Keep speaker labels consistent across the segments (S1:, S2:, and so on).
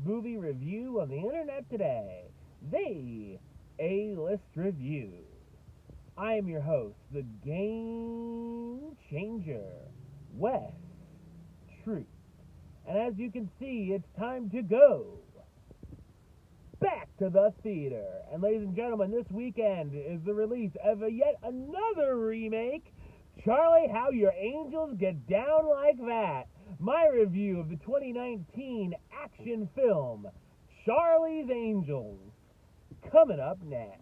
S1: movie review on the internet today, the A-List Review. I am your host, the Game Changer, Wes Truth. And as you can see, it's time to go back to the theater. And ladies and gentlemen, this weekend is the release of yet another remake, Charlie, How Your Angels Get Down Like That. My review of the 2019 action film, Charlie's Angels, coming up now.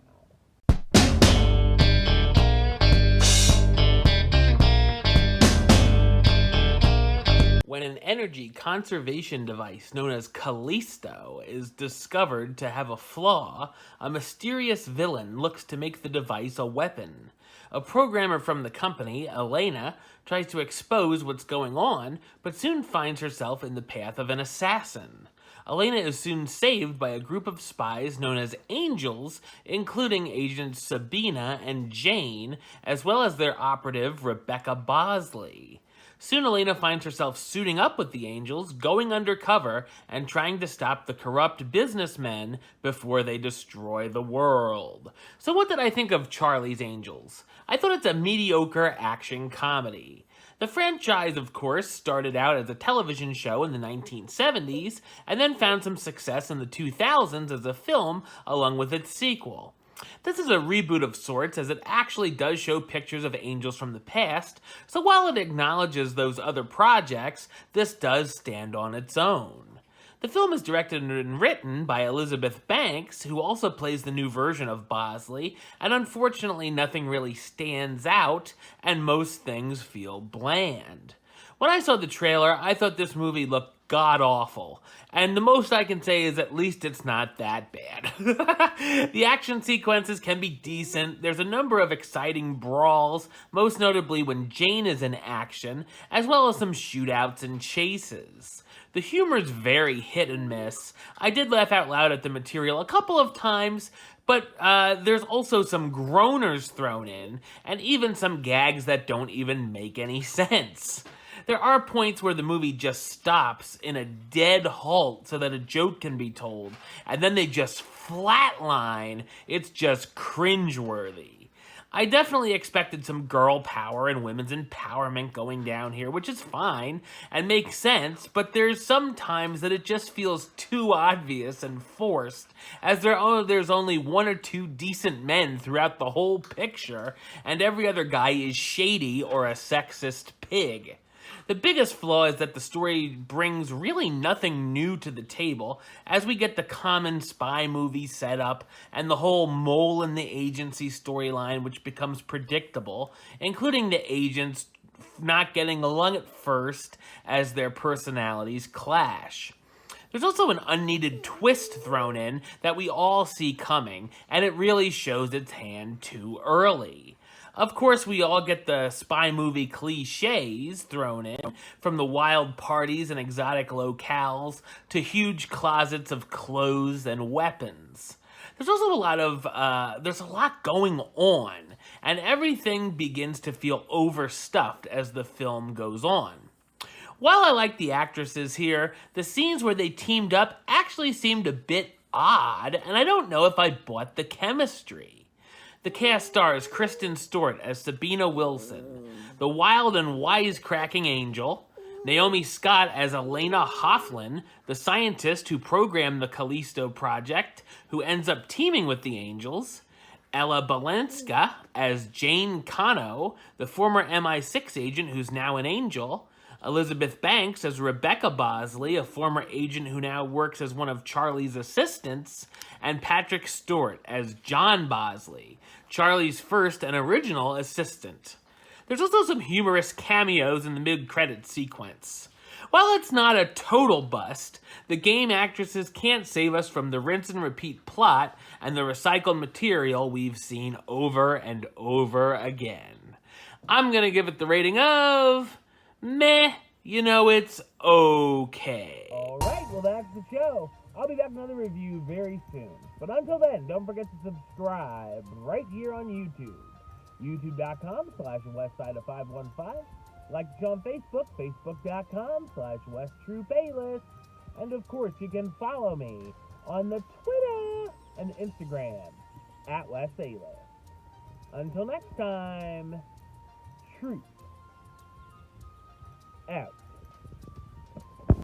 S2: When an energy conservation device known as Callisto is discovered to have a flaw, a mysterious villain looks to make the device a weapon. A programmer from the company, Elena, tries to expose what's going on, but soon finds herself in the path of an assassin. Elena is soon saved by a group of spies known as Angels, including agents Sabina and Jane, as well as their operative Rebecca Bosley. Soon Elena finds herself suiting up with the Angels, going undercover, and trying to stop the corrupt businessmen before they destroy the world. So what did I think of Charlie's Angels? I thought it's a mediocre action comedy. The franchise, of course, started out as a television show in the 1970s, and then found some success in the 2000s as a film, along with its sequel. This is a reboot of sorts, as it actually does show pictures of angels from the past, so while it acknowledges those other projects, this does stand on its own. The film is directed and written by Elizabeth Banks, who also plays the new version of Bosley, and unfortunately nothing really stands out, and most things feel bland. When I saw the trailer, I thought this movie looked god-awful, and the most I can say is at least it's not that bad. The action sequences can be decent, there's a number of exciting brawls, most notably when Jane is in action, as well as some shootouts and chases. The humor's very hit and miss. I did laugh out loud at the material a couple of times, but there's also some groaners thrown in, and even some gags that don't even make any sense. There are points where the movie just stops in a dead halt so that a joke can be told, and then they just flatline. It's just cringeworthy. I definitely expected some girl power and women's empowerment going down here, which is fine and makes sense, but there's some times that it just feels too obvious and forced, as there's only one or two decent men throughout the whole picture, and every other guy is shady or a sexist pig. The biggest flaw is that the story brings really nothing new to the table, as we get the common spy movie setup and the whole mole in the agency storyline, which becomes predictable, including the agents not getting along at first as their personalities clash. There's also an unneeded twist thrown in that we all see coming, and it really shows its hand too early. Of course, we all get the spy movie cliches thrown in, from the wild parties and exotic locales to huge closets of clothes and weapons. There's also there's a lot going on, and everything begins to feel overstuffed as the film goes on. While I like the actresses here, the scenes where they teamed up actually seemed a bit odd, and I don't know if I bought the chemistry. The cast stars Kristen Stewart as Sabina Wilson, the wild and wisecracking Angel, Naomi Scott as Elena Hofflin, the scientist who programmed the Callisto project, who ends up teaming with the Angels, Ella Balenska as Jane Cano, the former MI6 agent who's now an Angel, Elizabeth Banks as Rebecca Bosley, a former agent who now works as one of Charlie's assistants, and Patrick Stewart as John Bosley, Charlie's first and original assistant. There's also some humorous cameos in the mid-credits sequence. While it's not a total bust, the game actresses can't save us from the rinse and repeat plot and the recycled material we've seen over and over again. I'm gonna give it the rating of meh. It's okay.
S1: Alright, well that's the show. I'll be back with another review very soon. But until then, don't forget to subscribe right here on YouTube. YouTube.com/Westside of 515. Like the show on Facebook, Facebook.com/WestTruePaylist. And of course, you can follow me on the Twitter and Instagram at Wes Sailor. Until next time, truth out.